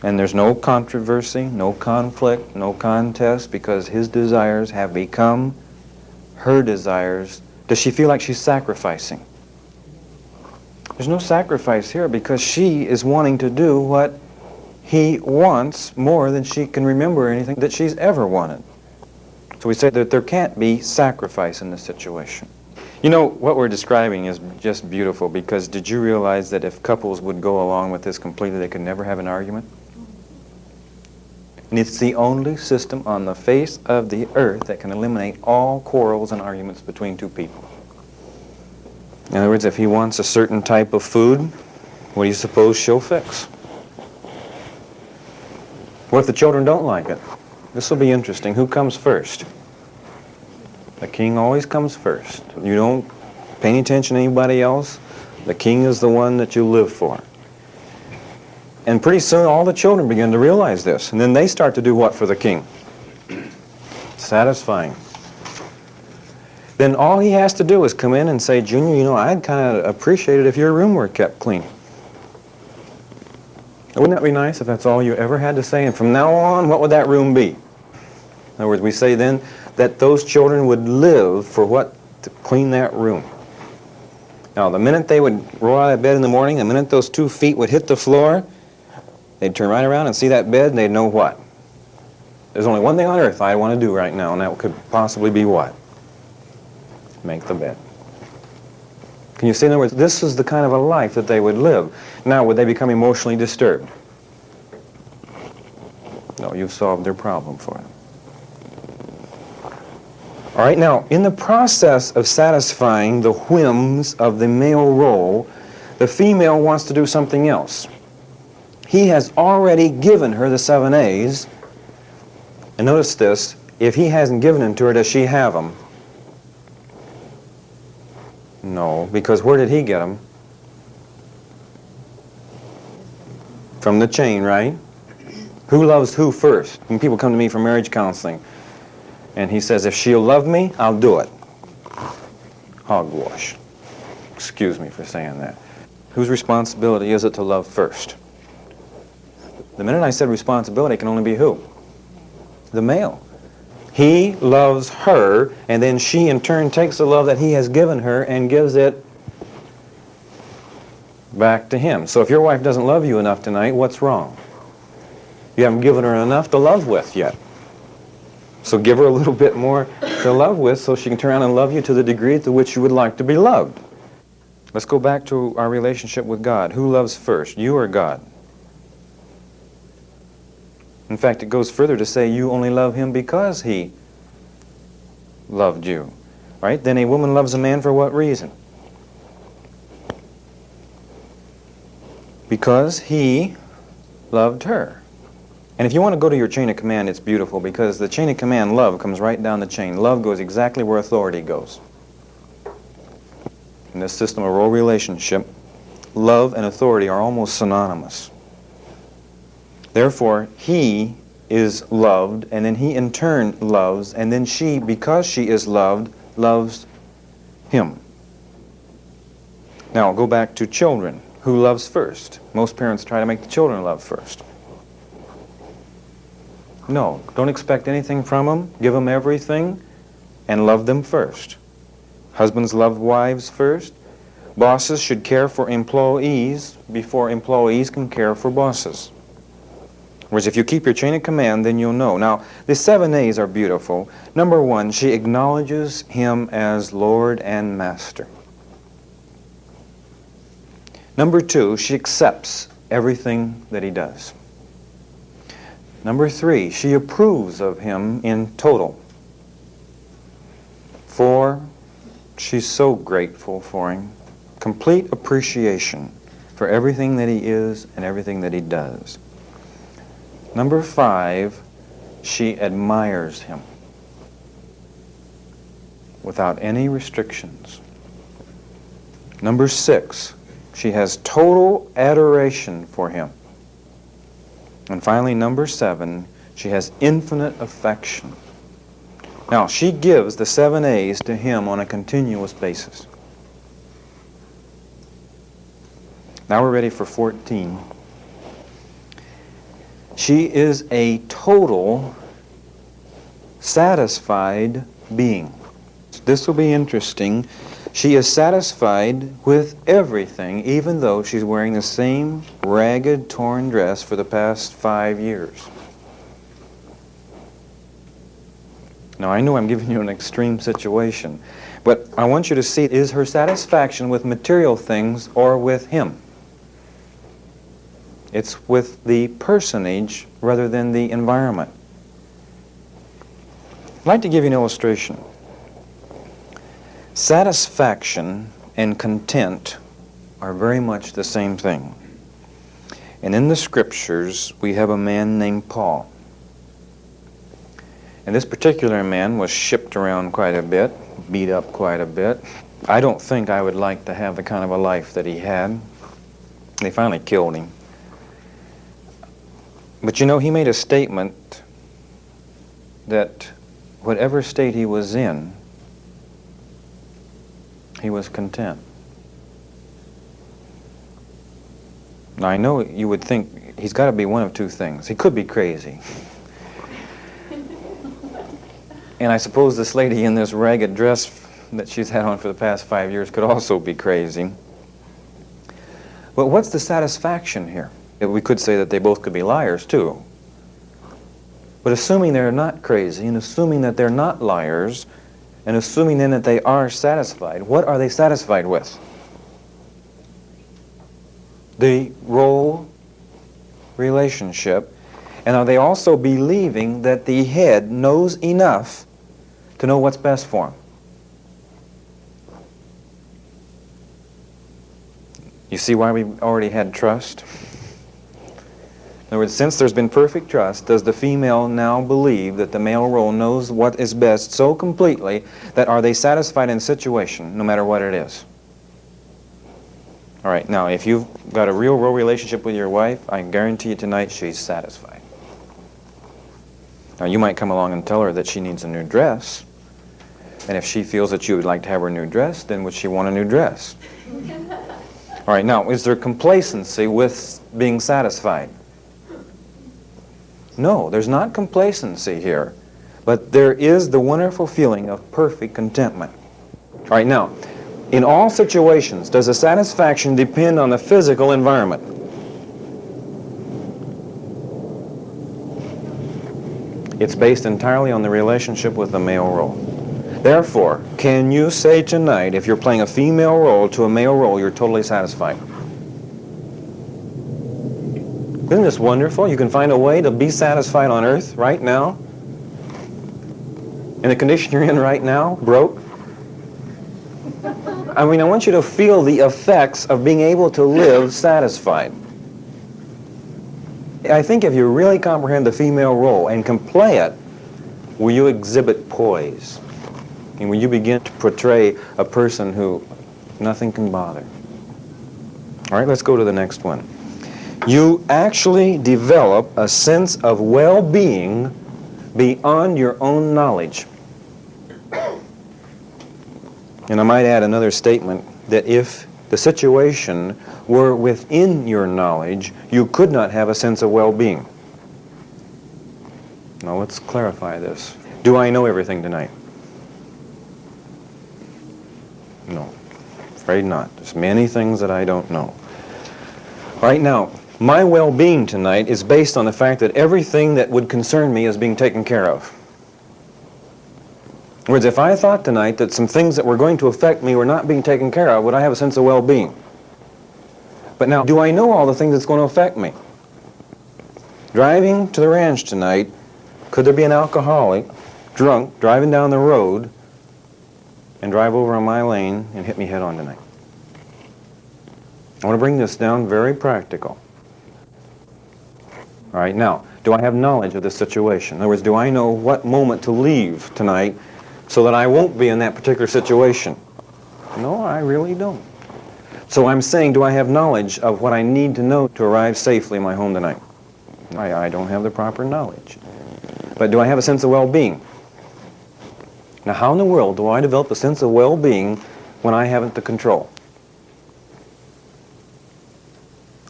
And there's no controversy, no conflict, no contest, because his desires have become her desires. Does she feel like she's sacrificing? There's no sacrifice here because she is wanting to do what he wants more than she can remember anything that she's ever wanted. So we say that there can't be sacrifice in this situation. You know, what we're describing is just beautiful, because did you realize that if couples would go along with this completely, they could never have an argument? And it's the only system on the face of the earth that can eliminate all quarrels and arguments between two people. In other words, if he wants a certain type of food, what do you suppose she'll fix? What if the children don't like it? This will be interesting. Who comes first? The king always comes first. You don't pay any attention to anybody else. The king is the one that you live for. And pretty soon all the children begin to realize this. And then they start to do what for the king? Satisfying. Then all he has to do is come in and say, Junior, you know, I'd kind of appreciate it if your room were kept clean. Wouldn't that be nice if that's all you ever had to say? And from now on, what would that room be? In other words, we say then that those children would live for what? To clean that room. Now, the minute they would roll out of bed in the morning, the minute those 2 feet would hit the floor, they'd turn right around and see that bed, and they'd know what? There's only one thing on earth I want to do right now, and that could possibly be what? Make the bed. Can you see, in other words, this is the kind of a life that they would live. Now, would they become emotionally disturbed? No, you've solved their problem for them. All right, now, in the process of satisfying the whims of the male role, the female wants to do something else. He has already given her the 7 A's. And notice this, if he hasn't given them to her, does she have them? No, because where did he get them? From the chain, right? Who loves who first? When people come to me for marriage counseling, and he says, if she'll love me, I'll do it. Hogwash. Excuse me for saying that. Whose responsibility is it to love first? The minute I said responsibility, it can only be who? The male. He loves her, and then she in turn takes the love that he has given her and gives it back to him. So if your wife doesn't love you enough tonight, what's wrong? You haven't given her enough to love with yet. So give her a little bit more to love with so she can turn around and love you to the degree to which you would like to be loved. Let's go back to our relationship with God. Who loves first, you or God? In fact, it goes further to say you only love him because he loved you. Right? Then a woman loves a man for what reason? Because he loved her. And if you want to go to your chain of command, it's beautiful, because the chain of command, love, comes right down the chain. Love goes exactly where authority goes. In this system of role relationship, love and authority are almost synonymous. Therefore, he is loved, and then he in turn loves, and then she, because she is loved, loves him. Now, I'll go back to children. Who loves first? Most parents try to make the children love first. No, don't expect anything from them. Give them everything and love them first. Husbands love wives first. Bosses should care for employees before employees can care for bosses. Whereas if you keep your chain of command, then you'll know. Now, the 7 A's are beautiful. Number 1, she acknowledges him as Lord and Master. Number 2, she accepts everything that he does. Number 3, she approves of him in total. 4, she's so grateful for him. Complete appreciation for everything that he is and everything that he does. Number 5, she admires him without any restrictions. Number 6, she has total adoration for him. And finally, number 7, she has infinite affection. Now, she gives the 7 A's to him on a continuous basis. Now we're ready for 14. She is a total satisfied being. This will be interesting. She is satisfied with everything, even though she's wearing the same ragged, torn dress for the past 5 years. Now, I know I'm giving you an extreme situation, but I want you to see, is her satisfaction with material things or with him? It's with the personage rather than the environment. I'd like to give you an illustration. Satisfaction and content are very much the same thing. And in the Scriptures, we have a man named Paul. And this particular man was shipped around quite a bit, beat up quite a bit. I don't think I would like to have the kind of a life that he had. They finally killed him. But you know, he made a statement that whatever state he was in, he was content. Now, I know you would think he's got to be one of two things. He could be crazy. And I suppose this lady in this ragged dress that she's had on for the past 5 years could also be crazy. But what's the satisfaction here? We could say that they both could be liars, too. But assuming they're not crazy, and assuming that they're not liars, and assuming then that they are satisfied, what are they satisfied with? The role relationship. And are they also believing that the head knows enough to know what's best for him? You see why we already had trust? In other words, since there's been perfect trust, does the female now believe that the male role knows what is best so completely that are they satisfied in the situation, no matter what it is? All right, now, if you've got a real role relationship with your wife, I guarantee you tonight she's satisfied. Now, you might come along and tell her that she needs a new dress, and if she feels that you would like to have her new dress, then would she want a new dress? All right, now, is there complacency with being satisfied? No, there's not complacency here, but there is the wonderful feeling of perfect contentment. All right, now, in all situations, does the satisfaction depend on the physical environment? It's based entirely on the relationship with the male role. Therefore, can you say tonight, if you're playing a female role to a male role, you're totally satisfied? Isn't this wonderful? You can find a way to be satisfied on earth right now. In the condition you're in right now, broke. I mean, I want you to feel the effects of being able to live satisfied. I think if you really comprehend the female role and can play it, will you exhibit poise? And will you begin to portray a person who nothing can bother? All right, let's go to the next one. You actually develop a sense of well-being beyond your own knowledge. And I might add another statement that if the situation were within your knowledge, you could not have a sense of well-being. Now let's clarify this. Do I know everything tonight? No, afraid not. There's many things that I don't know. Right now, my well-being tonight is based on the fact that everything that would concern me is being taken care of. In other words, if I thought tonight that some things that were going to affect me were not being taken care of, would I have a sense of well-being? But now, do I know all the things that's going to affect me? Driving to the ranch tonight, could there be an alcoholic, drunk, driving down the road and drive over on my lane and hit me head on tonight? I want to bring this down very practical. All right, now, do I have knowledge of this situation? In other words, do I know what moment to leave tonight so that I won't be in that particular situation? No, I really don't. So I'm saying, do I have knowledge of what I need to know to arrive safely in my home tonight? I don't have the proper knowledge. But do I have a sense of well-being? Now, how in the world do I develop a sense of well-being when I haven't the control?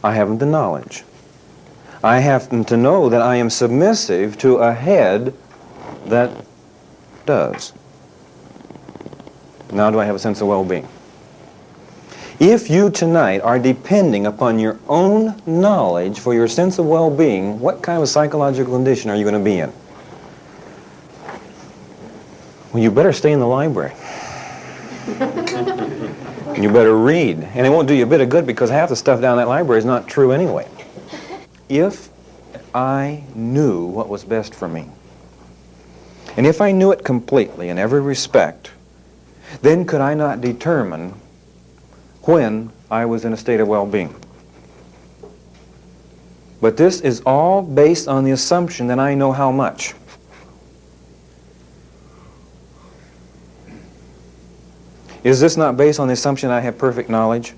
I haven't the knowledge. I happen to know that I am submissive to a head that does. Now do I have a sense of well-being? If you tonight are depending upon your own knowledge for your sense of well-being, what kind of psychological condition are you going to be in? Well, you better stay in the library. You better read. And it won't do you a bit of good because half the stuff down in that library is not true anyway. If I knew what was best for me, and if I knew it completely in every respect, then could I not determine when I was in a state of well-being? But this is all based on the assumption that I know how much. Is this not based on the assumption I have perfect knowledge?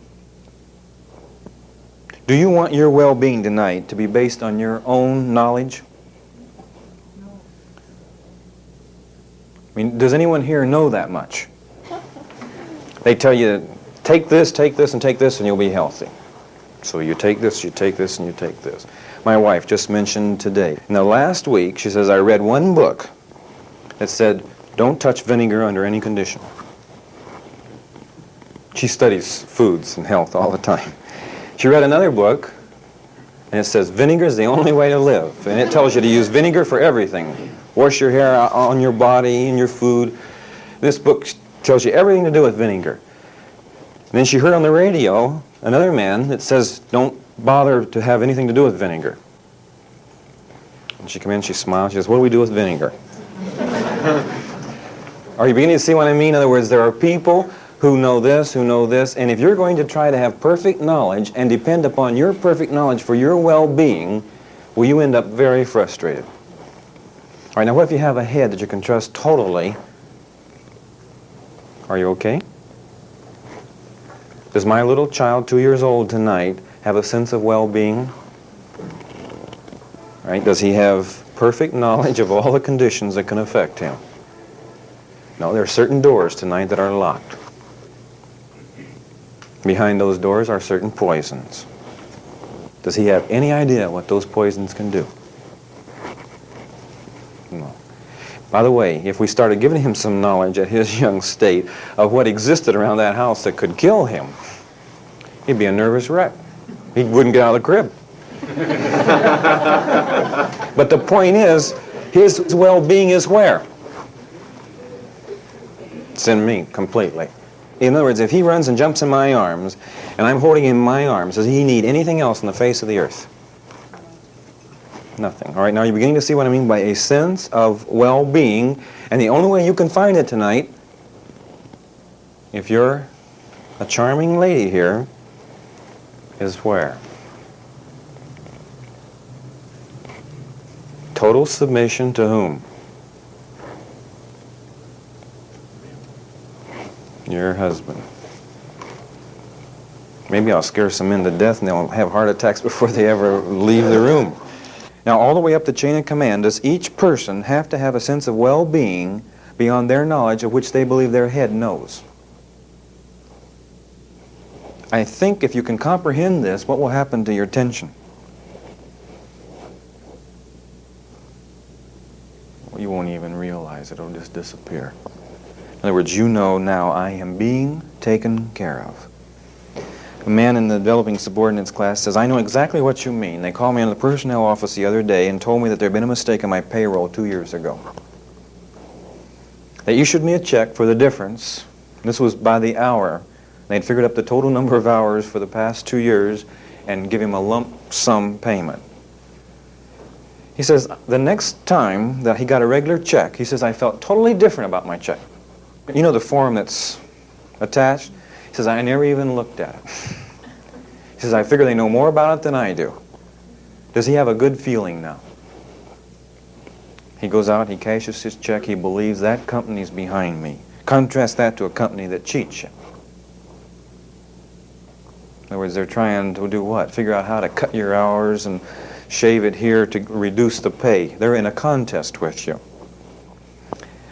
Do you want your well-being tonight to be based on your own knowledge? I mean, does anyone here know that much? They tell you, take this, and take this, and you'll be healthy. So you take this, and you take this. My wife just mentioned today. In the last week, she says, I read one book that said, don't touch vinegar under any condition. She studies foods and health all the time. She read another book, and it says, vinegar is the only way to live. And it tells you to use vinegar for everything. Wash your hair on your body, in your food. This book tells you everything to do with vinegar. And then she heard on the radio another man that says, don't bother to have anything to do with vinegar. And she came in, she smiled, she says, what do we do with vinegar? Are you beginning to see what I mean? In other words, there are people who know this, and if you're going to try to have perfect knowledge and depend upon your perfect knowledge for your well-being, well, you end up very frustrated. All right, now what if you have a head that you can trust totally? Are you okay? Does my little child, 2 years old tonight, have a sense of well-being? Right? Does he have perfect knowledge of all the conditions that can affect him? No, there are certain doors tonight that are locked. Behind those doors are certain poisons. Does he have any idea what those poisons can do? No. By the way, if we started giving him some knowledge at his young state of what existed around that house that could kill him, he'd be a nervous wreck. He wouldn't get out of the crib. But the point is, his well-being is where? It's in me, completely. In other words, if he runs and jumps in my arms, and I'm holding him in my arms, does he need anything else on the face of the earth? Nothing. All right, now you're beginning to see what I mean by a sense of well-being, and the only way you can find it tonight, if you're a charming lady here, is where? Total submission to whom? Your husband. Maybe I'll scare some men to death and they'll have heart attacks before they ever leave the room. Now, all the way up the chain of command, does each person have to have a sense of well-being beyond their knowledge of which they believe their head knows? I think if you can comprehend this, what will happen to your tension? Well, you won't even realize it. It'll just disappear. In other words, you know now I am being taken care of. A man in the developing subordinates class says, I know exactly what you mean. They called me into the personnel office the other day and told me that there had been a mistake in my payroll 2 years ago. They issued me a check for the difference. This was by the hour. They'd figured up the total number of hours for the past 2 years and give him a lump sum payment. He says, the next time that he got a regular check, he says, I felt totally different about my check. You know the form that's attached? He says, I never even looked at it. He says, I figure they know more about it than I do. Does he have a good feeling now? He goes out, he cashes his check, he believes that company's behind me. Contrast that to a company that cheats you. In other words, they're trying to do what? Figure out how to cut your hours and shave it here to reduce the pay. They're in a contest with you.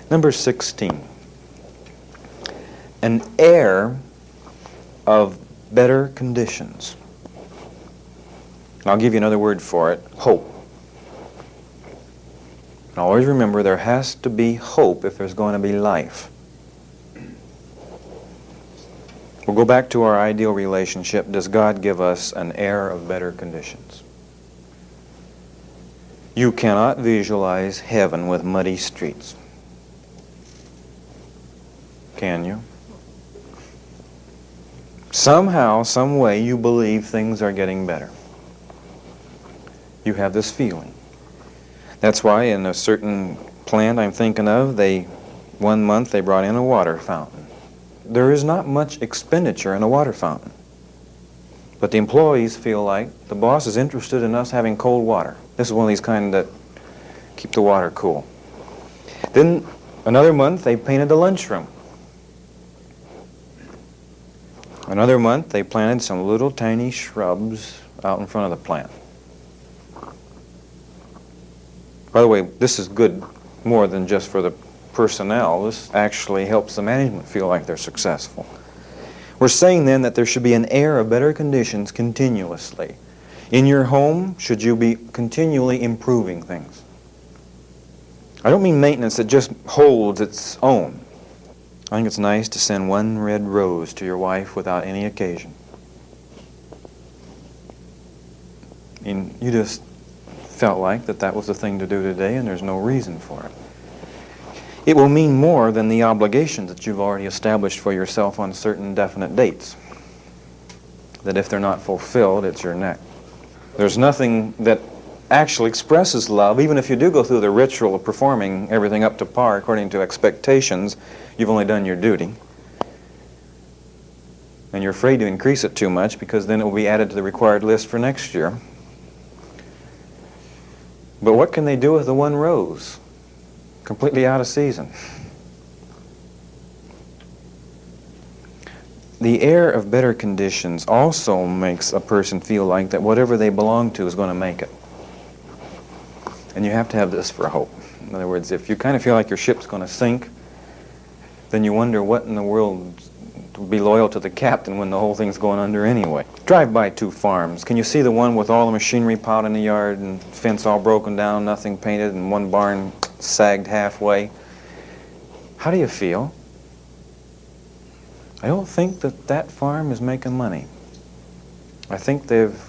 Number 16. An air of better conditions. And I'll give you another word for it, hope. And always remember there has to be hope if there's going to be life. We'll go back to our ideal relationship. Does God give us an air of better conditions? You cannot visualize heaven with muddy streets. Can you? Somehow, some way, you believe things are getting better. You have this feeling. That's why in a certain plant I'm thinking of, one month they brought in a water fountain. There is not much expenditure in a water fountain. But the employees feel like the boss is interested in us having cold water. This is one of these kind that keep the water cool. Then another month they painted the lunchroom. Another month they planted some little tiny shrubs out in front of the plant. By the way, this is good more than just for the personnel. This actually helps the management feel like they're successful. We're saying then that there should be an air of better conditions continuously. In your home, should you be continually improving things? I don't mean maintenance that just holds its own. I think it's nice to send one red rose to your wife without any occasion. And you just felt like that was the thing to do today and there's no reason for it. It will mean more than the obligations that you've already established for yourself on certain definite dates. That if they're not fulfilled, it's your neck. There's nothing that actually expresses love, even if you do go through the ritual of performing everything up to par according to expectations, you've only done your duty. And you're afraid to increase it too much because then it will be added to the required list for next year. But what can they do with the one rose? Completely out of season. The air of better conditions also makes a person feel like that whatever they belong to is going to make it. And you have to have this for hope. In other words, if you kind of feel like your ship's going to sink, then you wonder what in the world to be loyal to the captain when the whole thing's going under anyway. Drive by 2 farms. Can you see the one with all the machinery piled in the yard and fence all broken down, nothing painted, and one barn sagged halfway? How do you feel? I don't think that farm is making money. I think they've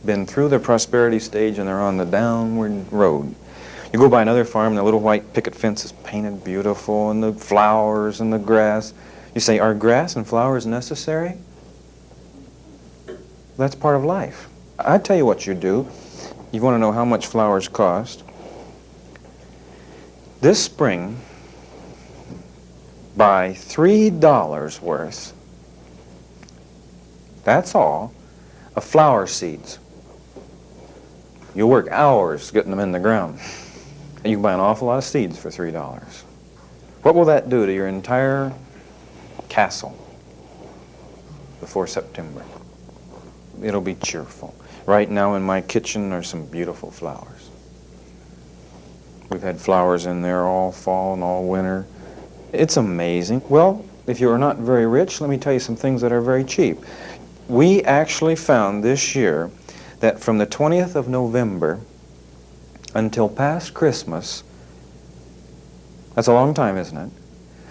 been through their prosperity stage and they're on the downward road. You go by another farm and the little white picket fence is painted beautiful and the flowers and the grass. You say, are grass and flowers necessary? That's part of life. I tell you what you do. You want to know how much flowers cost. This spring, buy $3 worth, that's all, of flower seeds. You work hours getting them in the ground. And you can buy an awful lot of seeds for $3. What will that do to your entire castle before September? It'll be cheerful. Right now in my kitchen are some beautiful flowers. We've had flowers in there all fall and all winter. It's amazing. Well, if you are not very rich, let me tell you some things that are very cheap. We actually found this year that from the 20th of November until past Christmas, that's a long time, isn't it?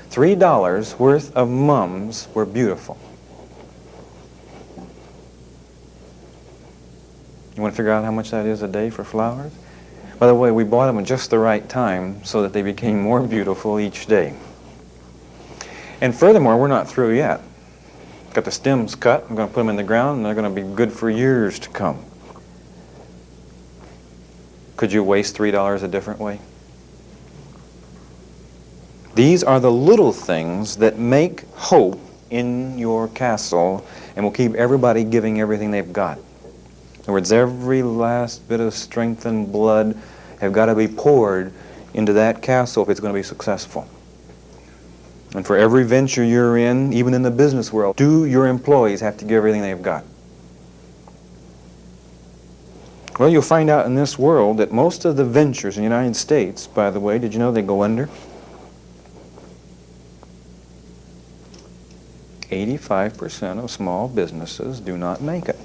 $3 worth of mums were beautiful. You want to figure out how much that is a day for flowers? By the way, we bought them at just the right time so that they became more beautiful each day. And furthermore, we're not through yet. Got the stems cut. I'm going to put them in the ground, and they're going to be good for years to come. Could you waste $3 a different way? These are the little things that make hope in your castle and will keep everybody giving everything they've got. In other words, every last bit of strength and blood have got to be poured into that castle if it's going to be successful. And for every venture you're in, even in the business world, do your employees have to give everything they've got? Well, you'll find out in this world that most of the ventures in the United States, by the way, did you know they go under? 85% of small businesses do not make it.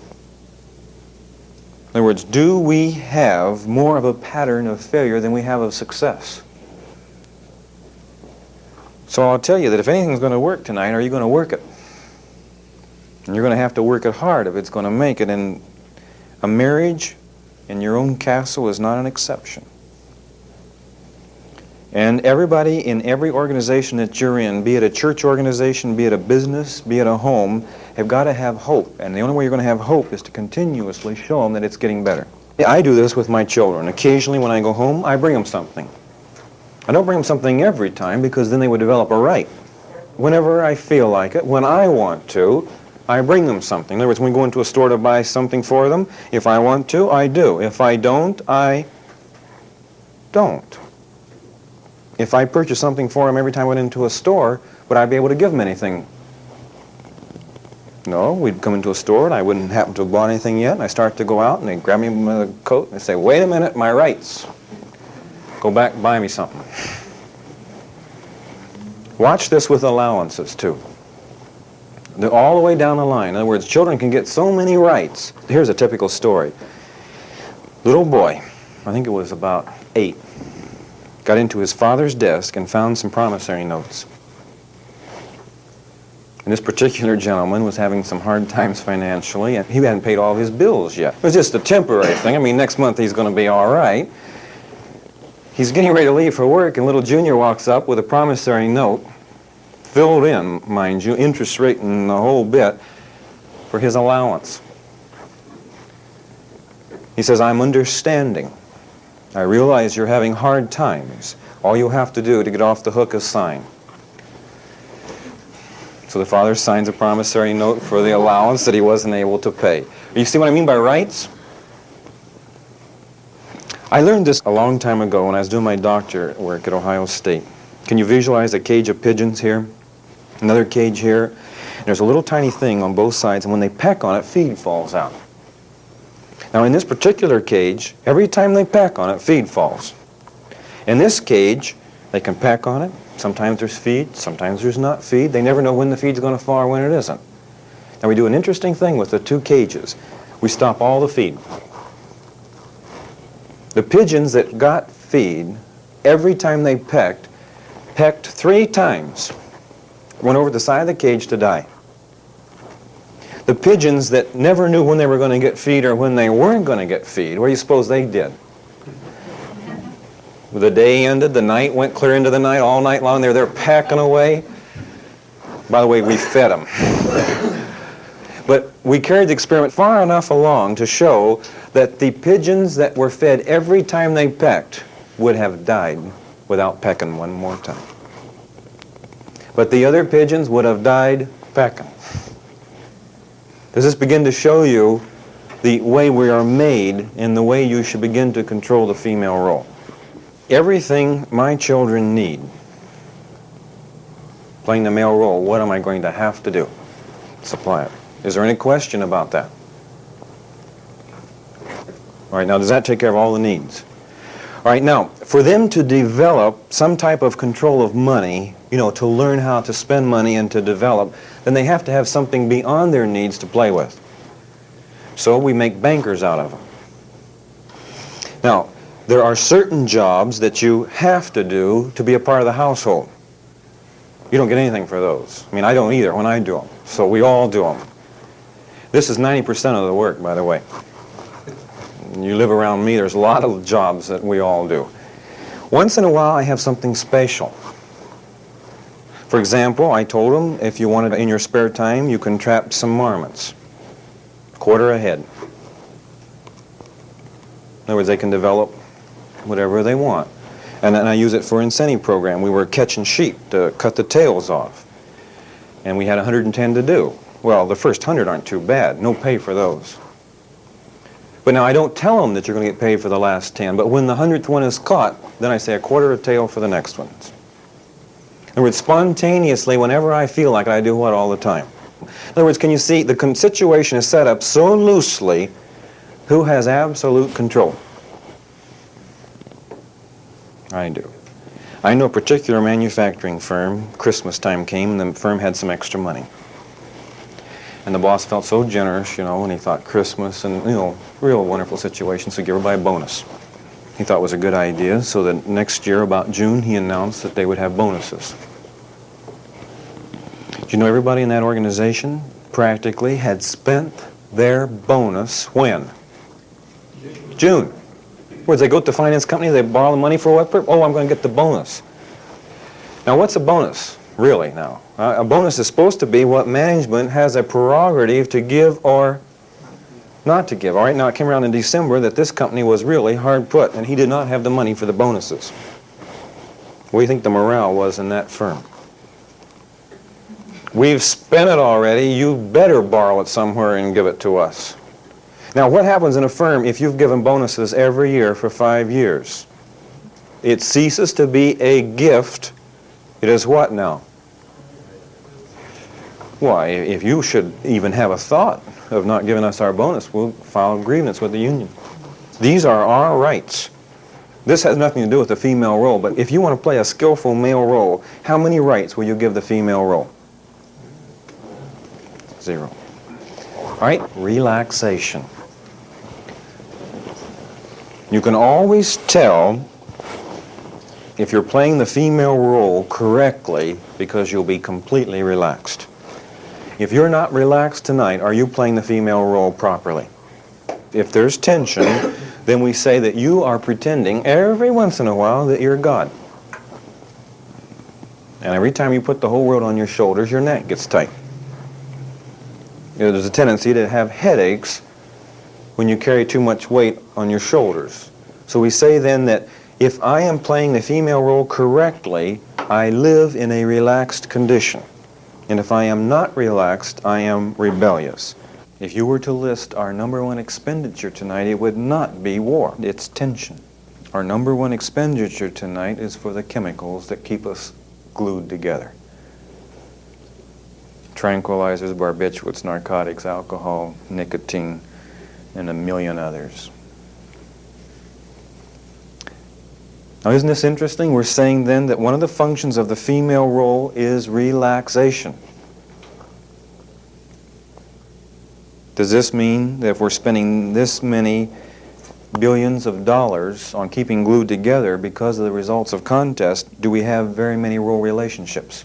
other words, do we have more of a pattern of failure than we have of success? So I'll tell you that if anything's going to work tonight, are you going to work it? And you're going to have to work it hard if it's going to make it. And a marriage in your own castle is not an exception. And everybody in every organization that you're in, be it a church organization, be it a business, be it a home, have got to have hope. And the only way you're going to have hope is to continuously show them that it's getting better. I do this with my children. Occasionally when I go home, I bring them something. I don't bring them something every time because then they would develop a right. Whenever I feel like it, when I want to, I bring them something. In other words, when we go into a store to buy something for them, if I want to, I do. If I don't, I don't. If I purchase something for them every time I went into a store, would I be able to give them anything? No, we'd come into a store and I wouldn't happen to have bought anything yet, and I start to go out and they grab me by the coat and they say, wait a minute, my rights. Go back and buy me something. Watch this with allowances too. They're all the way down the line. In other words, children can get so many rights. Here's a typical story. Little boy, I think it was about 8, got into his father's desk and found some promissory notes. And this particular gentleman was having some hard times financially, and he hadn't paid all of his bills yet. It was just a temporary thing. I mean, next month he's going to be all right. He's getting ready to leave for work, and little Junior walks up with a promissory note, filled in, mind you, interest rate and the whole bit, for his allowance. He says, I'm understanding. I realize you're having hard times. All you have to do to get off the hook is sign. So the father signs a promissory note for the allowance that he wasn't able to pay. You see what I mean by rights? I learned this a long time ago when I was doing my doctorate work at Ohio State. Can you visualize a cage of pigeons here? Another cage here. And there's a little tiny thing on both sides, and when they peck on it, feed falls out. Now in this particular cage, every time they peck on it, feed falls. In this cage, they can peck on it. Sometimes there's feed, sometimes there's not feed. They never know when the feed's going to fall or when it isn't. Now we do an interesting thing with the two cages. We stop all the feed. The pigeons that got feed, every time they pecked 3 times, went over the side of the cage to die. The pigeons that never knew when they were going to get feed or when they weren't going to get feed, what do you suppose they did? The day ended, the night went clear into the night, all night long, they were there packing away. By the way, we fed them. But we carried the experiment far enough along to show that the pigeons that were fed every time they pecked would have died without pecking one more time. But the other pigeons would have died pecking. Does this begin to show you the way we are made and the way you should begin to control the female role? Everything my children need, playing the male role, what am I going to have to do? Supply it. Is there any question about that? All right, now does that take care of all the needs? All right, now, for them to develop some type of control of money, to learn how to spend money and to develop, then they have to have something beyond their needs to play with. So we make bankers out of them. Now, there are certain jobs that you have to do to be a part of the household. You don't get anything for those. I mean, I don't either when I do them. So we all do them. This is 90% of the work, by the way. You live around me, there's a lot of jobs that we all do. Once in a while, I have something special. For example, I told them, if you wanted in your spare time, you can trap some marmots. Quarter a head. In other words, they can develop whatever they want. And then I use it for incentive program. We were catching sheep to cut the tails off. And we had 110 to do. Well, the first 100 aren't too bad. No pay for those. But now I don't tell them that you're going to get paid for the last 10. But when the 100th one is caught, then I say a quarter a tail for the next ones. In other words, spontaneously, whenever I feel like it, I do what all the time. In other words, can you see, the situation is set up so loosely, who has absolute control? I do. I know a particular manufacturing firm, Christmas time came, and the firm had some extra money. And the boss felt so generous, and he thought Christmas and, real wonderful situation, so give everybody a bonus. He thought it was a good idea, so that next year, about June, he announced that they would have bonuses. Do you know everybody in that organization practically had spent their bonus when? June. Where they go to the finance company, they borrow the money for what purpose? Oh, I'm going to get the bonus. Now, what's a bonus, really, now? A bonus is supposed to be what management has a prerogative to give or not to give. All right, now it came around in December that this company was really hard put, and he did not have the money for the bonuses. What do you think the morale was in that firm? We've spent it already. You better borrow it somewhere and give it to us. Now, what happens in a firm if you've given bonuses every year for 5 years? It ceases to be a gift. It is what now? Why, if you should even have a thought of not giving us our bonus, we'll file a grievance with the union. These are our rights. This has nothing to do with the female role, but if you want to play a skillful male role, how many rights will you give the female role? 0. All right, relaxation. You can always tell if you're playing the female role correctly because you'll be completely relaxed. If you're not relaxed tonight, are you playing the female role properly? If there's tension, then we say that you are pretending every once in a while that you're God. And every time you put the whole world on your shoulders, your neck gets tight. There's a tendency to have headaches when you carry too much weight on your shoulders. So we say then that if I am playing the female role correctly, I live in a relaxed condition. And if I am not relaxed, I am rebellious. If you were to list our #1 expenditure tonight, it would not be war. It's tension. Our #1 expenditure tonight is for the chemicals that keep us glued together. Tranquilizers, barbiturates, narcotics, alcohol, nicotine, and a million others. Now, isn't this interesting? We're saying then that one of the functions of the female role is relaxation. Does this mean that if we're spending this many billions of dollars on keeping glued together because of the results of contest, do we have very many role relationships?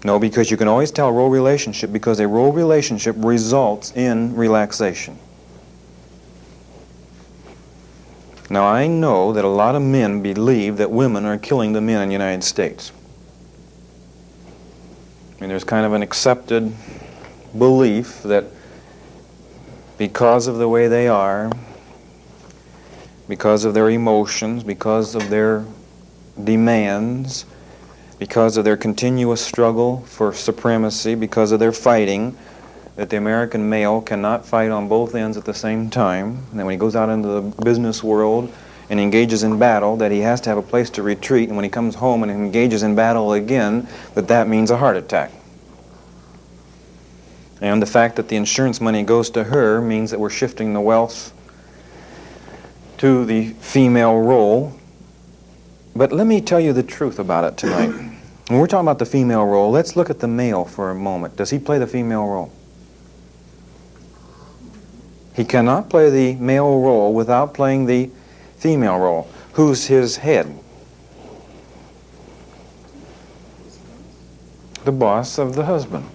No, because you can always tell a role relationship because a role relationship results in relaxation. Now, I know that a lot of men believe that women are killing the men in the United States. I mean, there's kind of an accepted belief that because of the way they are, because of their emotions, because of their demands, because of their continuous struggle for supremacy, because of their fighting, that the American male cannot fight on both ends at the same time, and that when he goes out into the business world and engages in battle, that he has to have a place to retreat, and when he comes home and engages in battle again, that means a heart attack. And the fact that the insurance money goes to her means that we're shifting the wealth to the female role. But let me tell you the truth about it tonight. When we're talking about the female role, let's look at the male for a moment. Does he play the female role? He cannot play the male role without playing the female role. Who's his head? The boss of the husband.